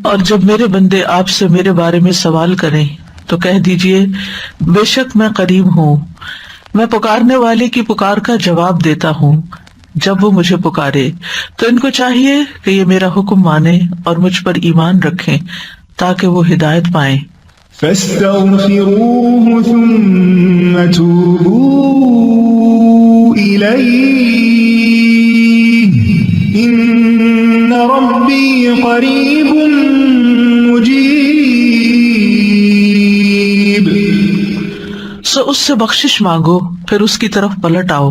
اور جب میرے بندے آپ سے میرے بارے میں سوال کریں تو کہہ دیجئے بے شک میں قریب ہوں، میں پکارنے والے کی پکار کا جواب دیتا ہوں جب وہ مجھے پکارے۔ تو ان کو چاہیے کہ یہ میرا حکم مانیں اور مجھ پر ایمان رکھیں تاکہ وہ ہدایت پائیں۔ فاستغفروه ثم توبوا إليه إن ربي قريب مجيب۔ سو اس سے بخشش مانگو پھر اس کی طرف پلٹ آؤ،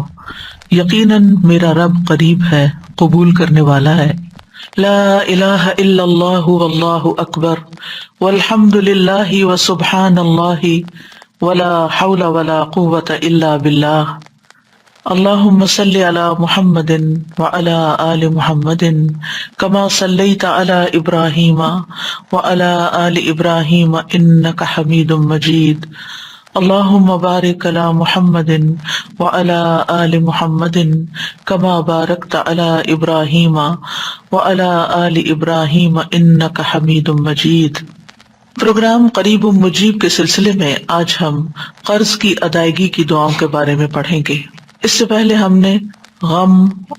یقیناً میرا رب قریب ہے، قبول کرنے والا ہے۔ لا الہ الا اللہ واللہ اکبر والحمد للہ وسبحان اللہ ولا حول ولا قوة الا باللہ۔ اللہم صل علی محمد وعلی آل محمد کما صلیت علی ابراہیم وعلی آل ابراہیم انک حمید مجید۔ اللہم بارک علی محمد وعلی آل محمد کما بارکت علی ابراہیم وعلی آل ابراہیم انک حمید مجید۔ پروگرام قریب مجیب کے سلسلے میں آج ہم قرض کی ادائیگی کی دعاؤں کے بارے میں پڑھیں گے۔ اس سے پہلے ہم نے غم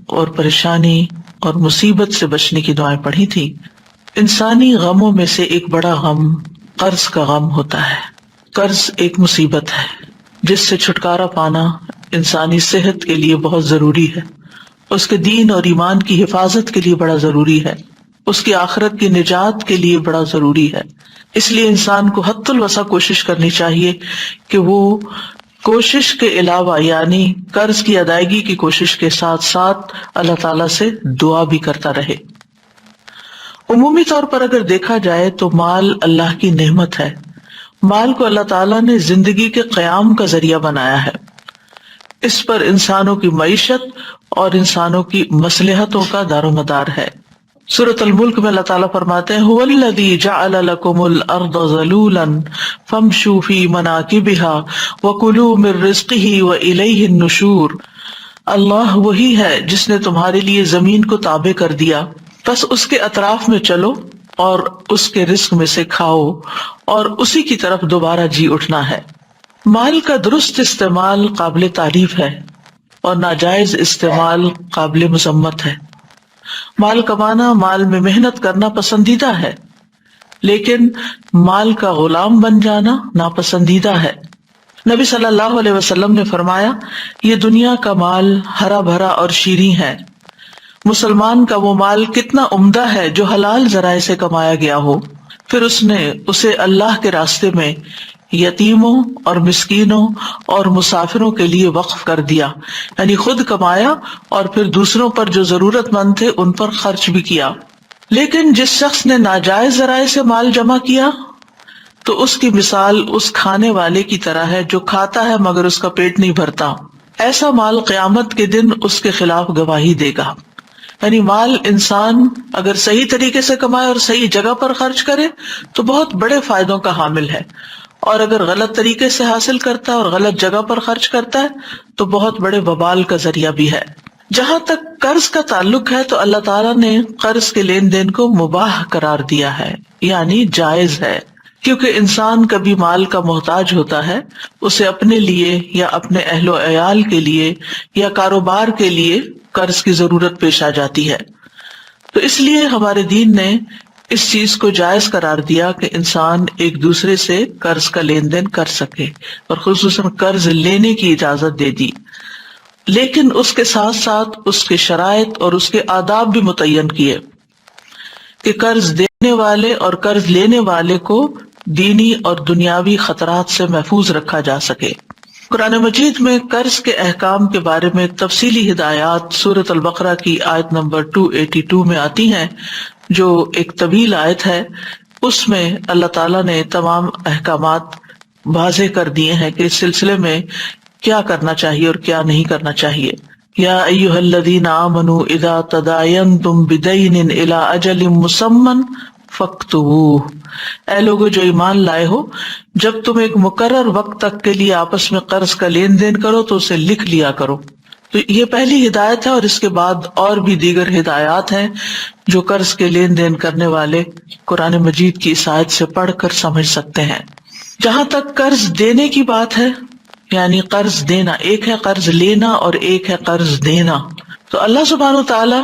اور پریشانی اور مصیبت سے بچنے کی دعائیں پڑھی تھی۔ انسانی غموں میں سے ایک بڑا غم قرض کا غم ہوتا ہے۔ قرض ایک مصیبت ہے جس سے چھٹکارا پانا انسانی صحت کے لیے بہت ضروری ہے، اس کے دین اور ایمان کی حفاظت کے لیے بڑا ضروری ہے، اس کی آخرت کی نجات کے لیے بڑا ضروری ہے۔ اس لیے انسان کو حد الوسع کوشش کرنی چاہیے کہ وہ کوشش کے علاوہ یعنی قرض کی ادائیگی کی کوشش کے ساتھ ساتھ اللہ تعالیٰ سے دعا بھی کرتا رہے۔ عمومی طور پر اگر دیکھا جائے تو مال اللہ کی نعمت ہے۔ مال کو اللہ تعالیٰ نے زندگی کے قیام کا ذریعہ بنایا ہے، اس پر انسانوں کی معیشت اور انسانوں کی مصلحتوں کا دار و مدار ہے۔ سورۃ الملک میں اللہ تعالیٰ فرماتے ہیں هو الذی جعل لکم الارض ذلولا فامشوا فی مناکبها وکلوا من رزقہ والیہ النشور۔ اللہ وہی ہے جس نے تمہارے لیے زمین کو تابع کر دیا، بس اس کے اطراف میں چلو اور اس کے رزق میں سے کھاؤ اور اسی کی طرف دوبارہ جی اٹھنا ہے۔ مال کا درست استعمال قابل تعریف ہے اور ناجائز استعمال قابل مذمت ہے۔ مال کمانا، مال میں محنت کرنا پسندیدہ ہے، لیکن مال کا غلام بن جانا ناپسندیدہ ہے۔ نبی صلی اللہ علیہ وسلم نے فرمایا، یہ دنیا کا مال ہرا بھرا اور شیریں ہے، مسلمان کا وہ مال کتنا عمدہ ہے جو حلال ذرائع سے کمایا گیا ہو، پھر اس نے اسے اللہ کے راستے میں یتیموں اور مسکینوں اور مسافروں کے لیے وقف کر دیا، یعنی خود کمایا اور پھر دوسروں پر جو ضرورت مند تھے ان پر خرچ بھی کیا۔ لیکن جس شخص نے ناجائز ذرائع سے مال جمع کیا تو اس کی مثال اس کھانے والے کی طرح ہے جو کھاتا ہے مگر اس کا پیٹ نہیں بھرتا۔ ایسا مال قیامت کے دن اس کے خلاف گواہی دے گا۔ یعنی مال انسان اگر صحیح طریقے سے کمائے اور صحیح جگہ پر خرچ کرے تو بہت بڑے فائدوں کا حامل ہے، اور اگر غلط طریقے سے حاصل کرتا ہے اور غلط جگہ پر خرچ کرتا ہے تو بہت بڑے وبال کا ذریعہ بھی ہے۔ جہاں تک قرض کا تعلق ہے تو اللہ تعالیٰ نے قرض کے لین دین کو مباح قرار دیا ہے، یعنی جائز ہے، کیونکہ انسان کبھی مال کا محتاج ہوتا ہے، اسے اپنے لیے یا اپنے اہل و عیال کے لیے یا کاروبار کے لیے قرض کی ضرورت پیش آ جاتی ہے، تو اس لیے ہمارے دین نے اس چیز کو جائز قرار دیا کہ انسان ایک دوسرے سے قرض کا لین دین کر سکے اور خصوصاً قرض لینے کی اجازت دے دی، لیکن اس کے ساتھ ساتھ اس کے شرائط اور اس کے آداب بھی متعین کیے کہ قرض دینے والے اور قرض لینے والے کو دینی اور دنیاوی خطرات سے محفوظ رکھا جا سکے۔ قرآن مجید میں قرض کے احکام کے بارے میں تفصیلی ہدایات سورۃ البقرہ کی آیت نمبر 282 میں آتی ہیں، جو ایک طویل آیت ہے۔ اس میں اللہ تعالیٰ نے تمام احکامات واضح کر دیے ہیں کہ اس سلسلے میں کیا کرنا چاہیے اور کیا نہیں کرنا چاہیے۔ یا ایھا الذین آمنوا اذا تداینتم بدین الی اجل مسمى فاکتبوہ، اے لوگو جو ایمان لائے ہو، جب تم ایک مقرر وقت تک کے لیے آپس میں قرض کا لین دین کرو تو اسے لکھ لیا کرو۔ تو یہ پہلی ہدایت ہے، اور اس کے بعد اور بھی دیگر ہدایات ہیں جو قرض کے لین دین کرنے والے قرآن مجید کی اس آیت سے پڑھ کر سمجھ سکتے ہیں۔ جہاں تک قرض دینے کی بات ہے، یعنی قرض دینا، ایک ہے قرض لینا اور ایک ہے قرض دینا، تو اللہ سبحانہ وتعالی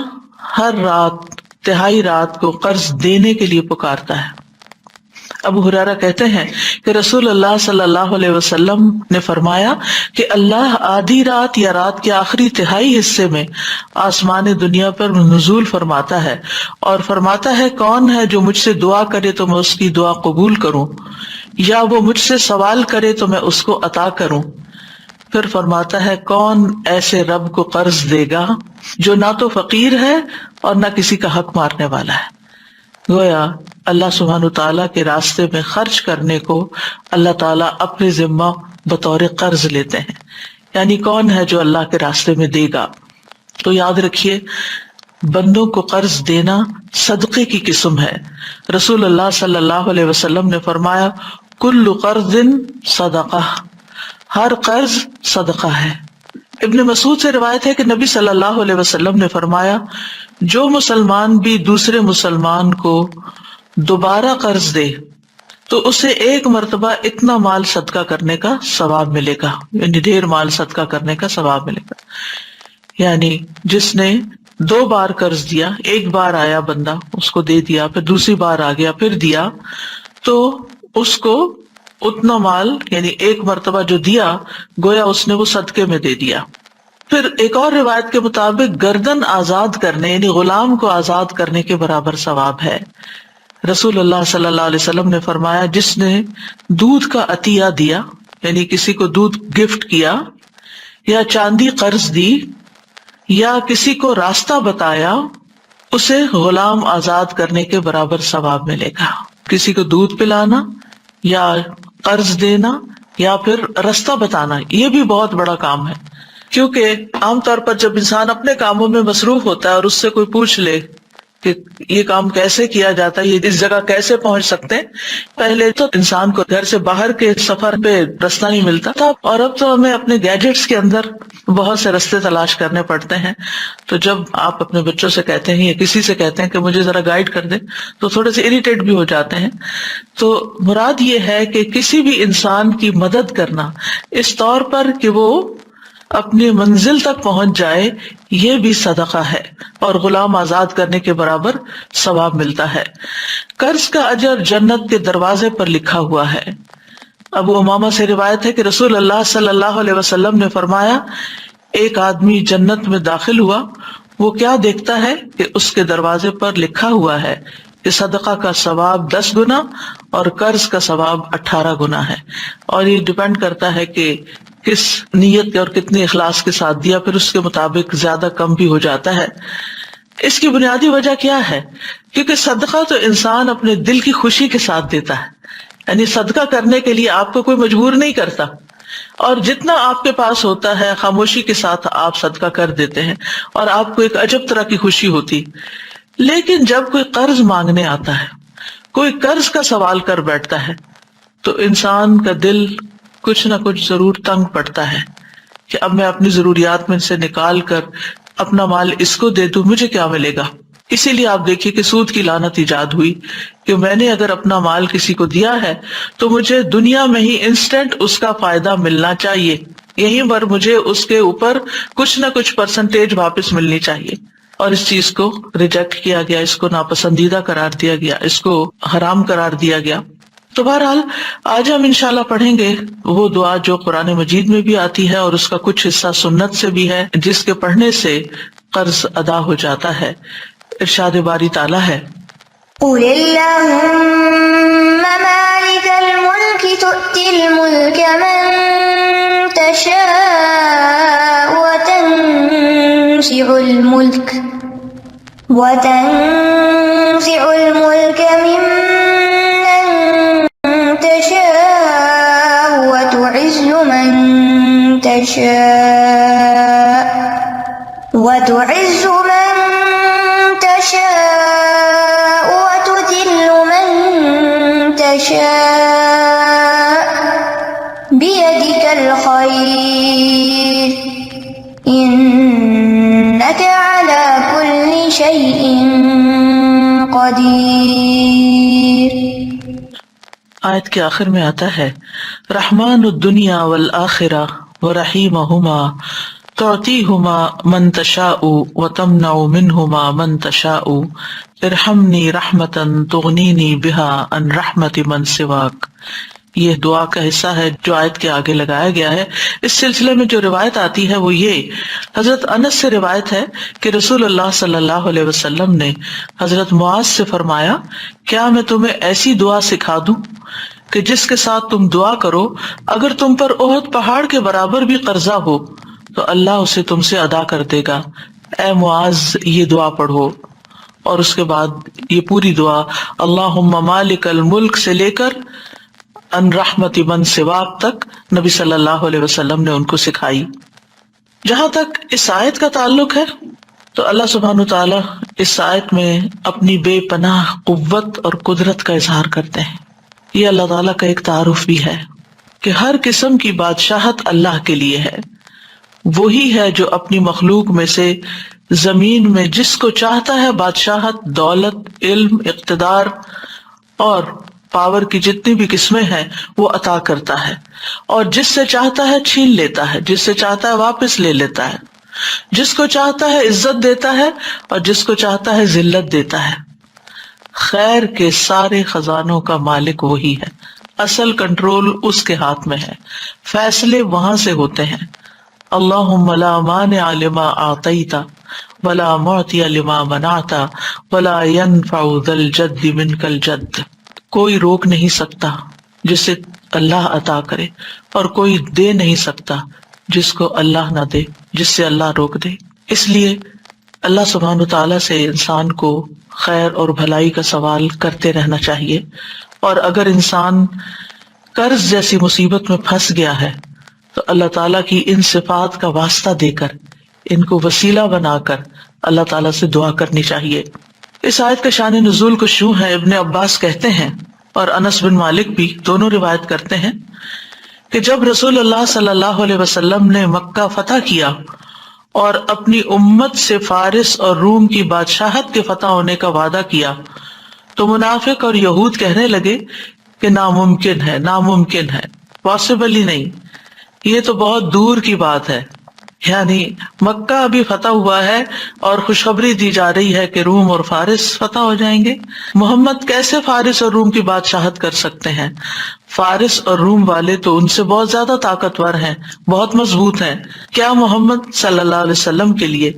ہر رات، تہائی رات کو قرض دینے کے لیے پکارتا ہے۔ ابو ہریرہ کہتے ہیں کہ رسول اللہ صلی اللہ علیہ وسلم نے فرمایا کہ اللہ آدھی رات یا رات کے آخری تہائی حصے میں آسمان دنیا پر نزول فرماتا ہے اور فرماتا ہے کون ہے جو مجھ سے دعا کرے تو میں اس کی دعا قبول کروں، یا وہ مجھ سے سوال کرے تو میں اس کو عطا کروں۔ پھر فرماتا ہے کون ایسے رب کو قرض دے گا جو نہ تو فقیر ہے اور نہ کسی کا حق مارنے والا ہے۔ گویا اللہ سبحانہ تعالیٰ کے راستے میں خرچ کرنے کو اللہ تعالیٰ اپنے ذمہ بطور قرض لیتے ہیں، یعنی کون ہے جو اللہ کے راستے میں دے گا۔ تو یاد رکھیے، بندوں کو قرض دینا صدقے کی قسم ہے۔ رسول اللہ صلی اللہ علیہ وسلم نے فرمایا کل قرض صدقہ، ہر قرض صدقہ ہے۔ ابن مسعود سے روایت ہے کہ نبی صلی اللہ علیہ وسلم نے فرمایا جو مسلمان بھی دوسرے مسلمان کو دوبارہ قرض دے تو اسے ایک مرتبہ اتنا مال صدقہ کرنے کا ثواب ملے گا، یعنی ڈھیر مال صدقہ کرنے کا ثواب ملے گا۔ یعنی جس نے 2 بار قرض دیا، ایک بار آیا بندہ اس کو دے دیا، پھر دوسری بار آ گیا پھر دیا، تو اس کو اتنا مال، یعنی ایک مرتبہ جو دیا گویا اس نے وہ صدقے میں دے دیا۔ پھر ایک اور روایت کے مطابق گردن آزاد کرنے، یعنی غلام کو آزاد کرنے کے برابر ثواب ہے۔ رسول اللہ صلی اللہ علیہ وسلم نے فرمایا جس نے دودھ کا عطیہ دیا، یعنی کسی کو دودھ گفٹ کیا، یا چاندی قرض دی، یا کسی کو راستہ بتایا، اسے غلام آزاد کرنے کے برابر ثواب ملے گا۔ کسی کو دودھ پلانا یا قرض دینا یا پھر راستہ بتانا، یہ بھی بہت بڑا کام ہے، کیونکہ عام طور پر جب انسان اپنے کاموں میں مصروف ہوتا ہے اور اس سے کوئی پوچھ لے کہ یہ کام کیسے کیا جاتا ہے، یہ اس جگہ کیسے پہنچ سکتے ہیں، پہلے تو انسان کو گھر سے باہر کے سفر پہ رستہ نہیں ملتا تھا، اور اب تو ہمیں اپنے گیجٹس کے اندر بہت سے رستے تلاش کرنے پڑتے ہیں۔ تو جب آپ اپنے بچوں سے کہتے ہیں یا کسی سے کہتے ہیں کہ مجھے ذرا گائیڈ کر دیں تو تھوڑے سے اریٹیٹ بھی ہو جاتے ہیں۔ تو مراد یہ ہے کہ کسی بھی انسان کی مدد کرنا اس طور پر کہ وہ اپنی منزل تک پہنچ جائے، یہ بھی صدقہ ہے اور غلام آزاد کرنے کے برابر ثواب ملتا ہے۔ قرض کا اجر جنت کے دروازے پر لکھا ہوا ہے۔ ابو امامہ سے روایت ہے کہ رسول اللہ صلی اللہ علیہ وسلم نے فرمایا ایک آدمی جنت میں داخل ہوا، وہ کیا دیکھتا ہے کہ اس کے دروازے پر لکھا ہوا ہے کہ صدقہ کا ثواب 10 گنا اور قرض کا ثواب 18 گنا ہے، اور یہ ڈیپینڈ کرتا ہے کہ کس نیت اور کتنے اخلاص کے ساتھ دیا، پھر اس کے مطابق زیادہ کم بھی ہو جاتا ہے۔ اس کی بنیادی وجہ کیا ہے؟ کیونکہ صدقہ تو انسان اپنے دل کی خوشی کے ساتھ دیتا ہے، یعنی صدقہ کرنے کے لیے آپ کو کوئی مجبور نہیں کرتا، اور جتنا آپ کے پاس ہوتا ہے خاموشی کے ساتھ آپ صدقہ کر دیتے ہیں اور آپ کو ایک عجب طرح کی خوشی ہوتی۔ لیکن جب کوئی قرض مانگنے آتا ہے، کوئی قرض کا سوال کر بیٹھتا ہے، تو انسان کا دل کچھ نہ کچھ ضرور تنگ پڑتا ہے کہ اب میں اپنی ضروریات میں سے نکال کر اپنا مال اس کو دے دوں، مجھے کیا ملے گا؟ اسی لیے آپ دیکھیے کہ سود کی لعنت ایجاد ہوئی کہ میں نے اگر اپنا مال کسی کو دیا ہے تو مجھے دنیا میں ہی انسٹنٹ اس کا فائدہ ملنا چاہیے، یہیں پر مجھے اس کے اوپر کچھ نہ کچھ پرسنٹیج واپس ملنی چاہیے، اور اس چیز کو ریجیکٹ کیا گیا، اس کو ناپسندیدہ قرار دیا گیا، اس کو حرام قرار دیا گیا۔ تو بہرحال آج ہم انشاءاللہ پڑھیں گے وہ دعا جو قرآن مجید میں بھی آتی ہے اور اس کا کچھ حصہ سنت سے بھی ہے، جس کے پڑھنے سے قرض ادا ہو جاتا ہے۔ ارشاد باری تعالیٰ ہے قل اللهم مالك الملك تؤتي الملك من تشاء وتنزع الملك ممن تشاء وتعز من تشاء وتذل من تشاء بيدك الخير آیت کے آخر میں آتا ہے رحمان الدنیا والآخرہ ورحیمہما تعطیہما من تشاء وتمنع منہما من تشاء ارحمنی رحمتا تغنینی بہا عن رحمت من سواک. یہ دعا کا حصہ ہے جو آیت کے آگے لگایا گیا ہے. اس سلسلے میں جو روایت آتی ہے وہ یہ حضرت انس سے روایت ہے کہ رسول اللہ صلی اللہ علیہ وسلم نے حضرت معاذ سے فرمایا کیا میں تمہیں ایسی دعا سکھا دوں کہ جس کے ساتھ تم دعا کرو اگر تم پر احد پہاڑ کے برابر بھی قرضہ ہو تو اللہ اسے تم سے ادا کر دے گا. اے معاذ یہ دعا پڑھو. اور اس کے بعد یہ پوری دعا اللہم مالک الملک سے لے کر ان رحمت من سواک تک نبی صلی اللہ علیہ وسلم نے ان کو سکھائی. جہاں تک اس آیت کا تعلق ہے تو اللہ سبحانہ وتعالی اس آیت میں اپنی بے پناہ قوت اور قدرت کا اظہار کرتے ہیں. یہ اللہ تعالیٰ کا ایک تعارف بھی ہے کہ ہر قسم کی بادشاہت اللہ کے لیے ہے. وہی ہے جو اپنی مخلوق میں سے زمین میں جس کو چاہتا ہے بادشاہت، دولت، علم، اقتدار اور پاور کی جتنی بھی قسمیں ہیں وہ عطا کرتا ہے، اور جس سے چاہتا ہے چھین لیتا ہے، جس سے چاہتا ہے واپس لے لیتا ہے، جس کو چاہتا ہے عزت دیتا ہے اور جس کو چاہتا ہے ذلت دیتا ہے. خیر کے سارے خزانوں کا مالک وہی ہے. اصل کنٹرول اس کے ہاتھ میں ہے، فیصلے وہاں سے ہوتے ہیں. اللہم لا مانع لما اعطیت ولا معطی لما منعت ولا ينفع ذا الجد منک الجد. کوئی روک نہیں سکتا جسے اللہ عطا کرے اور کوئی دے نہیں سکتا جس کو اللہ نہ دے، جس سے اللہ روک دے. اس لیے اللہ سبحانہ وتعالیٰ سے انسان کو خیر اور بھلائی کا سوال کرتے رہنا چاہیے. اور اگر انسان قرض جیسی مصیبت میں پھنس گیا ہے تو اللہ تعالیٰ کی ان صفات کا واسطہ دے کر، ان کو وسیلہ بنا کر اللہ تعالیٰ سے دعا کرنی چاہیے. اس آیت کا شان نزول کچھ یوں ہے. ابن عباس کہتے ہیں اور انس بن مالک بھی دونوں روایت کرتے ہیں کہ جب رسول اللہ صلی اللہ علیہ وسلم نے مکہ فتح کیا اور اپنی امت سے فارس اور روم کی بادشاہت کے فتح ہونے کا وعدہ کیا تو منافق اور یہود کہنے لگے کہ ناممکن ہے، ناممکن ہے، پاسبل ہی نہیں، یہ تو بہت دور کی بات ہے. یعنی مکہ ابھی فتح ہوا ہے اور خوشخبری دی جا رہی ہے کہ روم اور فارس فتح ہو جائیں گے. محمد کیسے فارس اور روم کی بادشاہت کر سکتے ہیں؟ فارس اور روم والے تو ان سے بہت زیادہ طاقتور ہیں، بہت مضبوط ہیں. کیا محمد صلی اللہ علیہ وسلم کے لیے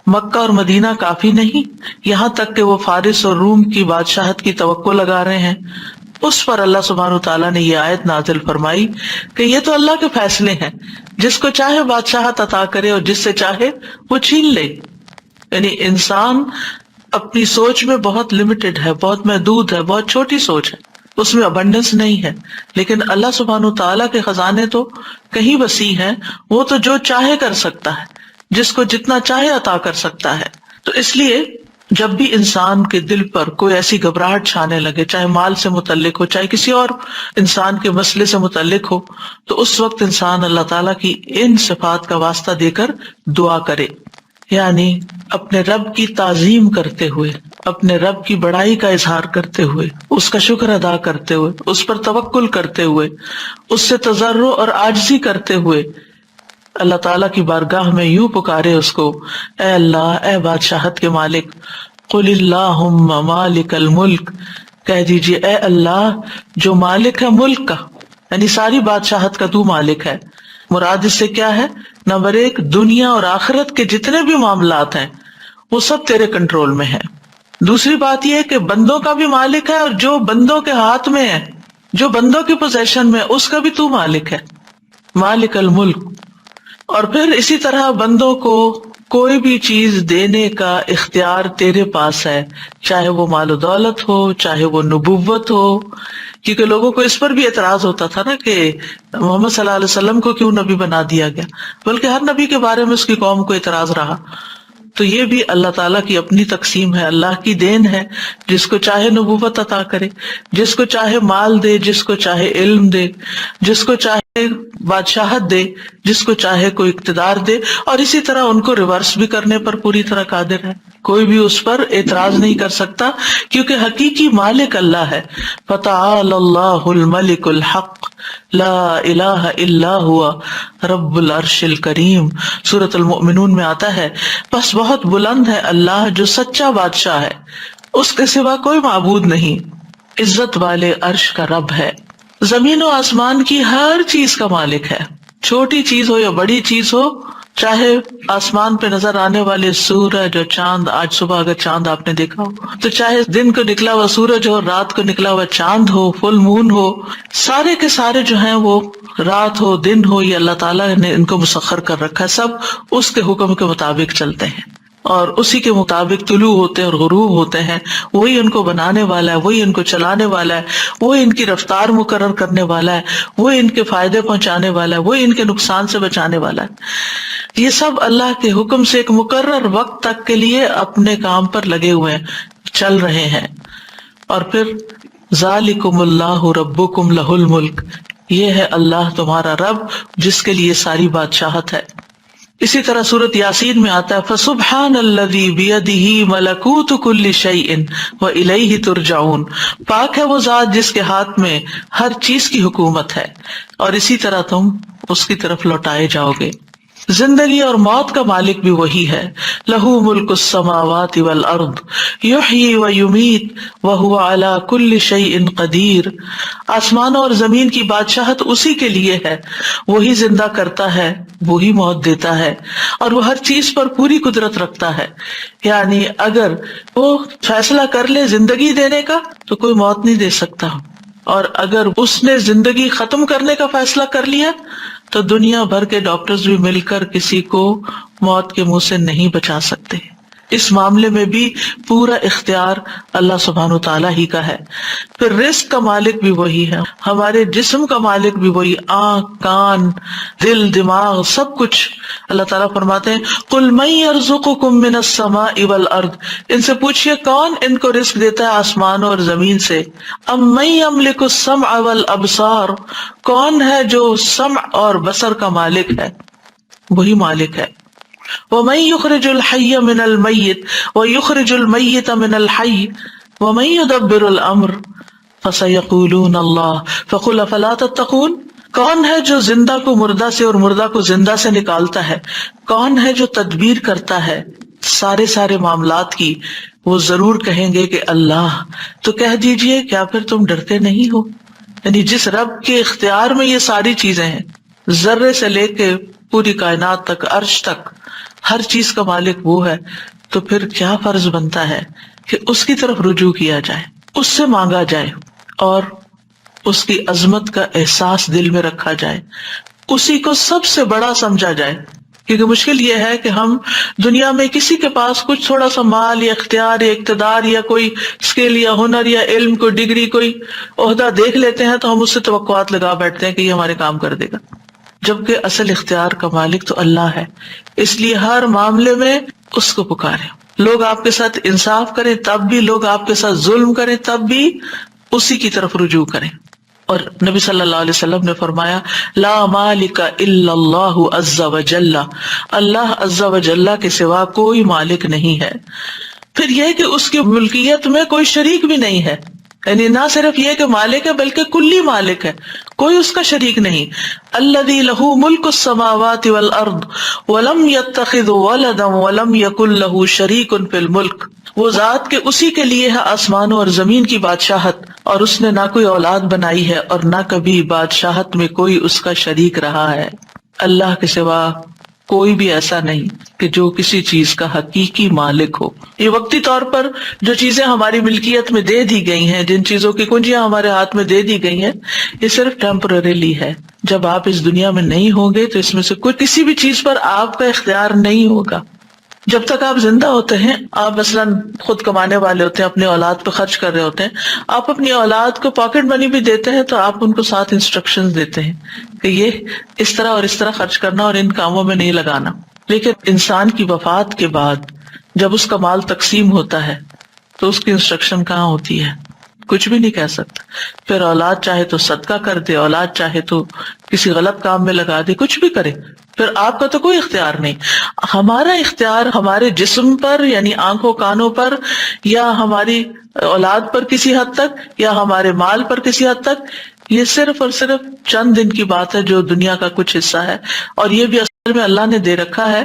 مکہ اور مدینہ کافی نہیں، یہاں تک کہ وہ فارس اور روم کی بادشاہت کی توقع لگا رہے ہیں؟ اس پر اللہ سبحانہ وتعالیٰ نے یہ آیت نازل فرمائی کہ یہ تو اللہ کے فیصلے ہیں، جس کو چاہے بادشاہت عطا کرے اور جس سے چاہے وہ چھین لے. یعنی انسان اپنی سوچ میں بہت لمیٹڈ ہے، بہت محدود ہے، بہت چھوٹی سوچ ہے، اس میں ابنڈنس نہیں ہے. لیکن اللہ سبحانہ وتعالیٰ کے خزانے تو کہیں وسیع ہیں، وہ تو جو چاہے کر سکتا ہے، جس کو جتنا چاہے عطا کر سکتا ہے. تو اس لیے جب بھی انسان کے دل پر کوئی ایسی گھبراہٹ چھانے لگے، چاہے مال سے متعلق ہو، چاہے کسی اور انسان کے مسئلے سے متعلق ہو، تو اس وقت انسان اللہ تعالیٰ کی ان صفات کا واسطہ دے کر دعا کرے. یعنی اپنے رب کی تعظیم کرتے ہوئے، اپنے رب کی بڑائی کا اظہار کرتے ہوئے، اس کا شکر ادا کرتے ہوئے، اس پر توکل کرتے ہوئے، اس سے تضرع اور عاجزی کرتے ہوئے اللہ تعالیٰ کی بارگاہ میں یوں پکارے اس کو، اے اللہ، اے بادشاہت کے مالک، قل اللہم مالک الملک، کہہ دیجیے اے اللہ جو مالک ہے ملک کا، یعنی ساری بادشاہت کا تو مالک ہے. مراد اس سے کیا ہے؟ نمبر 1، دنیا اور آخرت کے جتنے بھی معاملات ہیں وہ سب تیرے کنٹرول میں ہیں. دوسری بات یہ ہے کہ بندوں کا بھی مالک ہے، اور جو بندوں کے ہاتھ میں ہے، جو بندوں کی پوزیشن میں، اس کا بھی تو مالک ہے، مالک الملک. اور پھر اسی طرح بندوں کو کوئی بھی چیز دینے کا اختیار تیرے پاس ہے، چاہے وہ مال و دولت ہو، چاہے وہ نبوت ہو. کیونکہ لوگوں کو اس پر بھی اعتراض ہوتا تھا نا کہ محمد صلی اللہ علیہ وسلم کو کیوں نبی بنا دیا گیا، بلکہ ہر نبی کے بارے میں اس کی قوم کو اعتراض رہا. تو یہ بھی اللہ تعالیٰ کی اپنی تقسیم ہے، اللہ کی دین ہے، جس کو چاہے نبوت عطا کرے، جس کو چاہے مال دے، جس کو چاہے علم دے، جس کو چاہے بادشاہت دے، جس کو چاہے کوئی اقتدار دے، اور اسی طرح ان کو ریورس بھی کرنے پر پوری طرح قادر ہے. کوئی بھی اس پر اعتراض نہیں کر سکتا کیونکہ حقیقی مالک اللہ ہے. فتعال اللہ الملک الحق لا الہ الا ہوا رب العرش الکریم. سورۃ المؤمنون میں آتا ہے بس بہت بلند ہے اللہ جو سچا بادشاہ ہے، اس کے سوا کوئی معبود نہیں، عزت والے عرش کا رب ہے. زمین و آسمان کی ہر چیز کا مالک ہے، چھوٹی چیز ہو یا بڑی چیز ہو، چاہے آسمان پہ نظر آنے والے سورج اور چاند، آج صبح اگر چاند آپ نے دیکھا ہو تو چاہے دن کو نکلا ہوا سورج ہو، رات کو نکلا ہوا چاند ہو، فل مون ہو، سارے کے سارے جو ہیں وہ رات ہو دن ہو، یہ اللہ تعالیٰ نے ان کو مسخر کر رکھا ہے، سب اس کے حکم کے مطابق چلتے ہیں اور اسی کے مطابق طلوع ہوتے ہیں اور غروب ہوتے ہیں. وہی ان کو بنانے والا ہے، وہی ان کو چلانے والا ہے، وہی ان کی رفتار مقرر کرنے والا ہے، وہی ان کے فائدے پہنچانے والا ہے، وہی ان کے نقصان سے بچانے والا ہے. یہ سب اللہ کے حکم سے ایک مقرر وقت تک کے لیے اپنے کام پر لگے ہوئے ہیں، چل رہے ہیں. اور پھر ذالکم اللہ ربکم لہ الملک، یہ ہے اللہ تمہارا رب جس کے لیے ساری بادشاہت ہے. اسی طرح سورۃ یاسین میں آتا ہے فسبحان الذی بیدہ ملکوت کل شیء والیہ ترجعون. پاک ہے وہ ذات جس کے ہاتھ میں ہر چیز کی حکومت ہے اور اسی طرح تم اس کی طرف لوٹائے جاؤ گے. زندگی اور موت کا مالک بھی وہی ہے. لہ ملک السماوات والارض یحیی ویمیت وہو علی کل شیء قدیر. آسمانوں اور زمین کی بادشاہت اسی کے لیے ہے، وہی زندہ کرتا ہے، وہی موت دیتا ہے، اور وہ ہر چیز پر پوری قدرت رکھتا ہے. یعنی اگر وہ فیصلہ کر لے زندگی دینے کا تو کوئی موت نہیں دے سکتا، اور اگر اس نے زندگی ختم کرنے کا فیصلہ کر لیا تو دنیا بھر کے ڈاکٹرز بھی مل کر کسی کو موت کے منہ سے نہیں بچا سکتے. اس معاملے میں بھی پورا اختیار اللہ سبحانہ و تعالیٰ ہی کا ہے. پھر رزق کا مالک بھی وہی ہے، ہمارے جسم کا مالک بھی وہی، آنکھ، کان، دل، دماغ، سب کچھ. اللہ تعالیٰ فرماتے ہیں قل من یرزقکم من السماء والارض، ان سے پوچھئے کون ان کو رزق دیتا ہے آسمانوں اور زمین سے. ام من یملک السمع والابصار، کون ہے جو سمع اور بصر کا مالک ہے؟ وہی مالک ہے. وَمَن يُخْرِجُ الْحَيَّ مِنَ الْمَيِّتِ وَيُخْرِجُ الْمَيِّتَ مِنَ الْحَيِّ وَمَن يُدَبِّرُ الْأَمْرَ فَسَيَقُولُونَ اللَّهُ فَقُلْ أَفَلَا تَتَّقُونَ. کون ہے جو زندہ کو مردہ سے اور مردہ کو زندہ سے نکالتا ہے؟ کون ہے جو تدبیر کرتا ہے سارے معاملات کی؟ وہ ضرور کہیں گے کہ اللہ. تو کہہ دیجئے کیا پھر تم ڈرتے نہیں ہو؟ یعنی جس رب کے اختیار میں یہ ساری چیزیں ہیں، ذرے سے لے کے پوری کائنات تک، عرش تک، ہر چیز کا مالک وہ ہے، تو پھر کیا فرض بنتا ہے کہ اس کی طرف رجوع کیا جائے، اس سے مانگا جائے اور اس کی عظمت کا احساس دل میں رکھا جائے، اسی کو سب سے بڑا سمجھا جائے. کیونکہ مشکل یہ ہے کہ ہم دنیا میں کسی کے پاس کچھ تھوڑا سا مال یا اختیار یا اقتدار یا کوئی اسکل یا ہنر یا علم، کوئی ڈگری، کوئی عہدہ دیکھ لیتے ہیں تو ہم اس سے توقعات لگا بیٹھتے ہیں کہ یہ ہمارے کام کر دے گا، جبکہ اصل اختیار کا مالک تو اللہ ہے. اس لیے ہر معاملے میں اس کو پکاریں. لوگ آپ کے ساتھ انصاف کریں تب بھی، لوگ آپ کے ساتھ ظلم کریں تب بھی اسی کی طرف رجوع کریں. اور نبی صلی اللہ علیہ وسلم نے فرمایا لا مالک الا اللہ عز وجل، اللہ عز وجل کے سوا کوئی مالک نہیں ہے. پھر یہ کہ اس کی ملکیت میں کوئی شریک بھی نہیں ہے، یعنی نہ صرف یہ کہ مالک ہے بلکہ کلی مالک ہے، کوئی اس کا شریک نہیں. الذی لہ ملک السماوات والارض ولم یتخذ ولدا ولم یکن لہ شریک فی الملک. وہ ذات کے اسی کے لیے ہے آسمانوں اور زمین کی بادشاہت، اور اس نے نہ کوئی اولاد بنائی ہے اور نہ کبھی بادشاہت میں کوئی اس کا شریک رہا ہے. اللہ کے سوا کوئی بھی ایسا نہیں کہ جو کسی چیز کا حقیقی مالک ہو. یہ وقتی طور پر جو چیزیں ہماری ملکیت میں دے دی گئی ہیں، جن چیزوں کی کنجیاں ہمارے ہاتھ میں دے دی گئی ہیں، یہ صرف ٹیمپرریلی ہے. جب آپ اس دنیا میں نہیں ہوں گے تو اس میں سے کوئی کسی بھی چیز پر آپ کا اختیار نہیں ہوگا. جب تک آپ زندہ ہوتے ہیں، آپ مثلاً خود کمانے والے ہوتے ہیں، اپنے اولاد پہ خرچ کر رہے ہوتے ہیں، آپ اپنی اولاد کو پاکٹ منی بھی دیتے ہیں تو آپ ان کو ساتھ انسٹرکشنز دیتے ہیں کہ یہ اس طرح اور اس طرح خرچ کرنا اور ان کاموں میں نہیں لگانا. لیکن انسان کی وفات کے بعد جب اس کا مال تقسیم ہوتا ہے تو اس کی انسٹرکشن کہاں ہوتی ہے؟ کچھ بھی نہیں کہہ سکتا. پھر اولاد چاہے تو صدقہ کر دے، اولاد چاہے تو کسی غلط کام میں لگا دے، کچھ بھی کرے، پھر آپ کا تو کوئی اختیار نہیں. ہمارا اختیار ہمارے جسم پر یعنی آنکھوں کانوں پر، یا ہماری اولاد پر کسی حد تک، یا ہمارے مال پر کسی حد تک، یہ صرف اور صرف چند دن کی بات ہے جو دنیا کا کچھ حصہ ہے، اور یہ بھی اصل میں اللہ نے دے رکھا ہے.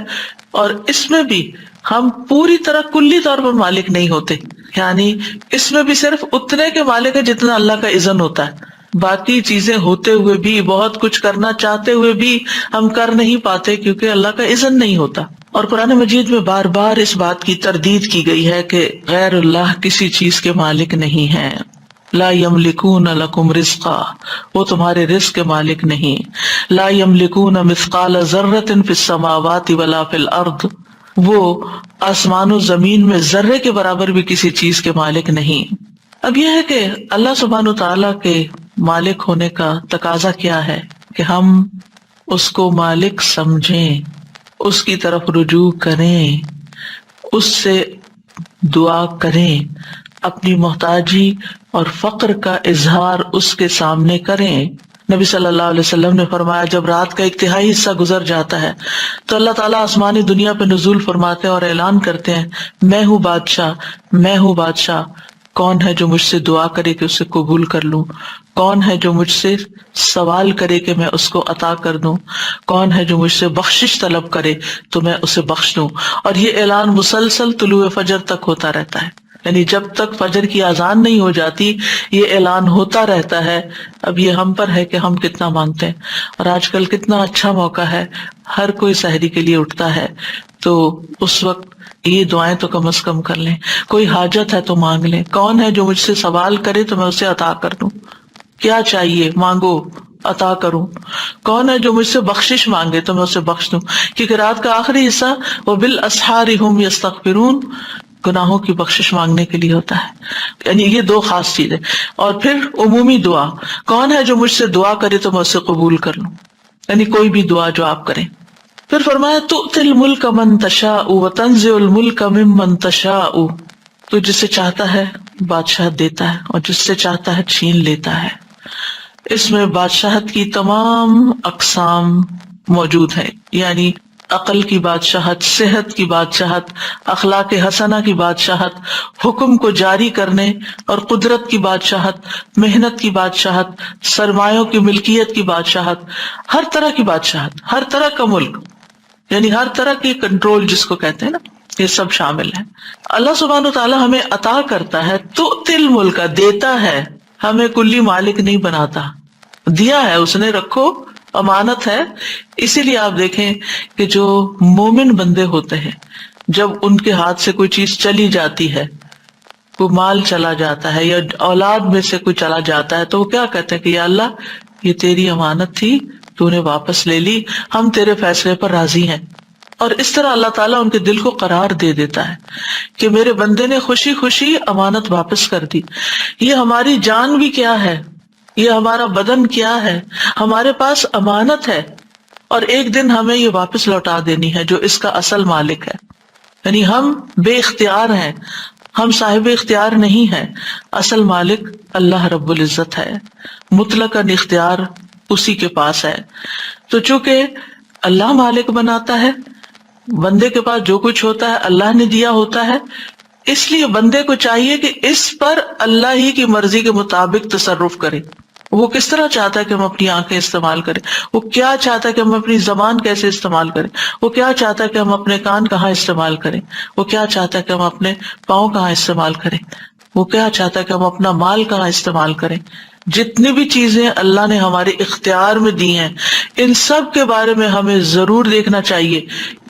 اور اس میں بھی ہم پوری طرح کلی طور پر مالک نہیں ہوتے، یعنی اس میں بھی صرف اتنے کے مالک ہے جتنا اللہ کا اذن ہوتا ہے. باقی چیزیں ہوتے ہوئے بھی، بہت کچھ کرنا چاہتے ہوئے بھی ہم کر نہیں پاتے کیونکہ اللہ کا اذن نہیں ہوتا. اور قرآن مجید میں بار بار اس بات کی تردید کی گئی ہے کہ غیر اللہ کسی چیز کے مالک نہیں ہیں. لا یملکون لکم رزقا، وہ تمہارے رزق کے مالک نہیں. لا یملکون مثقال ذرۃ فی السماوات ولا فی الارض، وہ آسمان و زمین میں ذرے کے برابر بھی کسی چیز کے مالک نہیں. اب یہ ہے کہ اللہ سبحانہ وتعالیٰ کے مالک ہونے کا تقاضا کیا ہے کہ ہم اس کو مالک سمجھیں، اس کی طرف رجوع کریں، اس سے دعا کریں، اپنی محتاجی اور فقر کا اظہار اس کے سامنے کریں. نبی صلی اللہ علیہ وسلم نے فرمایا جب رات کا ایک تہائی حصہ گزر جاتا ہے تو اللہ تعالیٰ آسمانی دنیا پہ نزول فرماتے ہیں اور اعلان کرتے ہیں میں ہوں بادشاہ، میں ہوں بادشاہ، کون ہے جو مجھ سے دعا کرے کہ اسے قبول کر لوں، کون ہے جو مجھ سے سوال کرے کہ میں اس کو عطا کر دوں، کون ہے جو مجھ سے بخشش طلب کرے تو میں اسے بخش دوں. اور یہ اعلان مسلسل طلوع فجر تک ہوتا رہتا ہے، یعنی جب تک فجر کی اذان نہیں ہو جاتی یہ اعلان ہوتا رہتا ہے. اب یہ ہم پر ہے کہ ہم کتنا مانگتے ہیں. اور آج کل کتنا اچھا موقع ہے، ہر کوئی سحری کے لیے اٹھتا ہے، تو اس وقت یہ دعائیں تو کم از کم کر لیں. کوئی حاجت ہے تو مانگ لیں، کون ہے جو مجھ سے سوال کرے تو میں اسے عطا کر دوں، کیا چاہیے مانگو عطا کروں، کون ہے جو مجھ سے بخشش مانگے تو میں اسے بخش دوں. کیونکہ رات کا آخری حصہ وَبِالْأَسْحَارِ هُمْ يَسْتَغْفِرُونَ گناہوں کی بخشش مانگنے کے لیے ہوتا ہے. یعنی یہ دو خاص چیزیں. اور پھر عمومی دعا، کون ہے جو مجھ سے دعا کرے تو میں اسے قبول کر لوں، یعنی کوئی بھی دعا جو آپ کریں. پھر فرمایا تؤتی الملک من تشاء وتنزع الملک ممن تشاء، تو جس سے چاہتا ہے بادشاہ دیتا ہے اور جس سے چاہتا ہے چھین لیتا ہے. اس میں بادشاہت کی تمام اقسام موجود ہیں، یعنی عقل کی بادشاہت، صحت کی بادشاہت، اخلاق حسنہ کی بادشاہت، حکم کو جاری کرنے اور قدرت کی بادشاہت، محنت کی بادشاہت، سرمایوں کی ملکیت کی بادشاہت، ہر طرح کی بادشاہت، ہر طرح کا ملک، یعنی ہر طرح کی کنٹرول جس کو کہتے ہیں نا، یہ سب شامل ہے. اللہ سبحانہ وتعالیٰ ہمیں عطا کرتا ہے، تؤتی الملک دیتا ہے، ہمیں کلی مالک نہیں بناتا، دیا ہے اس نے، رکھو امانت ہے. اسی لیے آپ دیکھیں کہ جو مومن بندے ہوتے ہیں جب ان کے ہاتھ سے کوئی چیز چلی جاتی ہے، کوئی مال چلا جاتا ہے یا اولاد میں سے کوئی چلا جاتا ہے، تو وہ کیا کہتے ہیں کہ یا اللہ یہ تیری امانت تھی، تو نے واپس لے لی، ہم تیرے فیصلے پر راضی ہیں. اور اس طرح اللہ تعالیٰ ان کے دل کو قرار دے دیتا ہے کہ میرے بندے نے خوشی خوشی امانت واپس کر دی. یہ ہماری جان بھی کیا ہے، یہ ہمارا بدن کیا ہے، ہمارے پاس امانت ہے، اور ایک دن ہمیں یہ واپس لوٹا دینی ہے جو اس کا اصل مالک ہے. یعنی ہم بے اختیار ہیں، ہم صاحب اختیار نہیں ہیں، اصل مالک اللہ رب العزت ہے، مطلق اختیار اسی کے پاس ہے. تو چونکہ اللہ مالک بناتا ہے، بندے کے پاس جو کچھ ہوتا ہے اللہ نے دیا ہوتا ہے، اس لیے بندے کو چاہیے کہ اس پر اللہ ہی کی مرضی کے مطابق تصرف کرے. وہ کس طرح چاہتا ہے کہ ہم اپنی آنکھیں استعمال کریں، وہ کیا چاہتا ہے کہ ہم اپنی زبان کیسے استعمال کریں، وہ کیا چاہتا ہے کہ ہم اپنے کان کہاں استعمال کریں، وہ کیا چاہتا ہے کہ ہم اپنے پاؤں کہاں استعمال کریں، وہ کیا چاہتا ہے کہ ہم اپنا مال کہاں استعمال کریں. جتنی بھی چیزیں اللہ نے ہمارے اختیار میں دی ہیں، ان سب کے بارے میں ہمیں ضرور دیکھنا چاہیے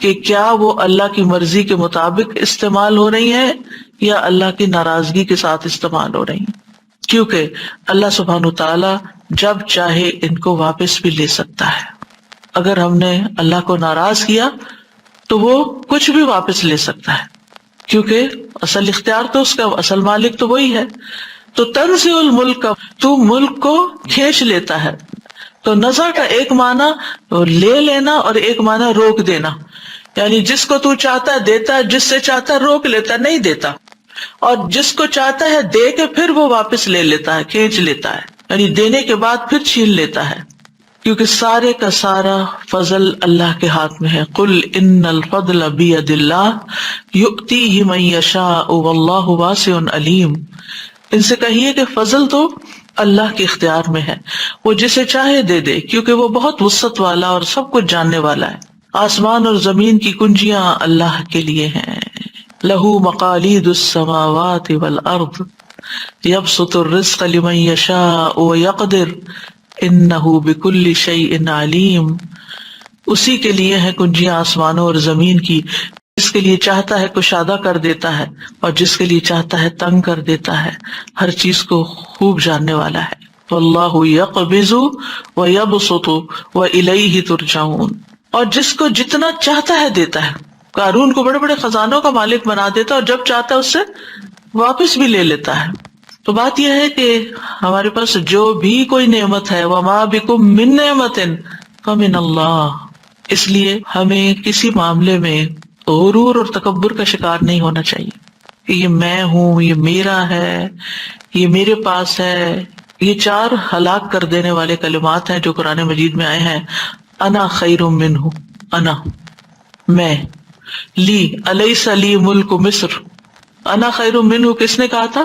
کہ کیا وہ اللہ کی مرضی کے مطابق استعمال ہو رہی ہیں یا اللہ کی ناراضگی کے ساتھ استعمال ہو رہی ہیں. کیونکہ اللہ سبحانہ تعالیٰ جب چاہے ان کو واپس بھی لے سکتا ہے. اگر ہم نے اللہ کو ناراض کیا تو وہ کچھ بھی واپس لے سکتا ہے، کیونکہ اصل اختیار تو اس کا، اصل مالک تو وہی ہے. تو تنزع الملک، تو ملک کو کھینچ لیتا ہے. تو نزع کا ایک معنی لے لینا اور ایک معنی روک دینا. یعنی جس کو تو چاہتا ہے دیتا ہے، جس سے چاہتا ہے روک لیتا ہے، نہیں دیتا، اور جس کو چاہتا ہے دے کے پھر وہ واپس لے لیتا ہے، کھینچ لیتا ہے، یعنی دینے کے بعد پھر چھین لیتا ہے، کیونکہ سارے کا سارا فضل اللہ کے ہاتھ میں ہے۔ قل ان الفضل بید اللہ یؤتیہ من یشاء واللہ واسع علیم، ان سے کہیے کہ فضل تو اللہ کے اختیار میں ہے، وہ جسے چاہے دے دے، کیونکہ وہ بہت وسعت والا اور سب کچھ جاننے والا ہے۔ آسمان اور زمین کی کنجیاں اللہ کے لیے ہیں۔ لہ مقالید السماوات والارض یبسط الرزق لمن یشاء ویقدر انہ بکل شیء علیم، اسی کے لیے ہے کنجیاں آسمانوں اور زمین کی، جس کے لیے چاہتا ہے کشادہ کر دیتا ہے اور جس کے لیے چاہتا ہے تنگ کر دیتا ہے، ہر چیز کو خوب جاننے والا ہے۔ واللہ یقبض ویبسط والیہ ترجعون، اور جس کو جتنا چاہتا ہے دیتا ہے۔ قارون کو بڑے بڑے خزانوں کا مالک بنا دیتا ہے اور جب چاہتا ہے اس سے واپس بھی لے لیتا ہے۔ تو بات یہ ہے کہ ہمارے پاس جو بھی کوئی نعمت ہے، وما بکم من نعمت فمن اللہ، اس لیے ہمیں کسی معاملے میں غرور اور تکبر کا شکار نہیں ہونا چاہیے کہ یہ میں ہوں، یہ میرا ہے، یہ میرے پاس ہے۔ یہ 4 ہلاک کر دینے والے کلمات ہیں جو قرآن مجید میں آئے ہیں۔ انا خیر منہ، انا میں، لی الیس لی ملک مصر، انا خیر منہ کس نے کہا تھا؟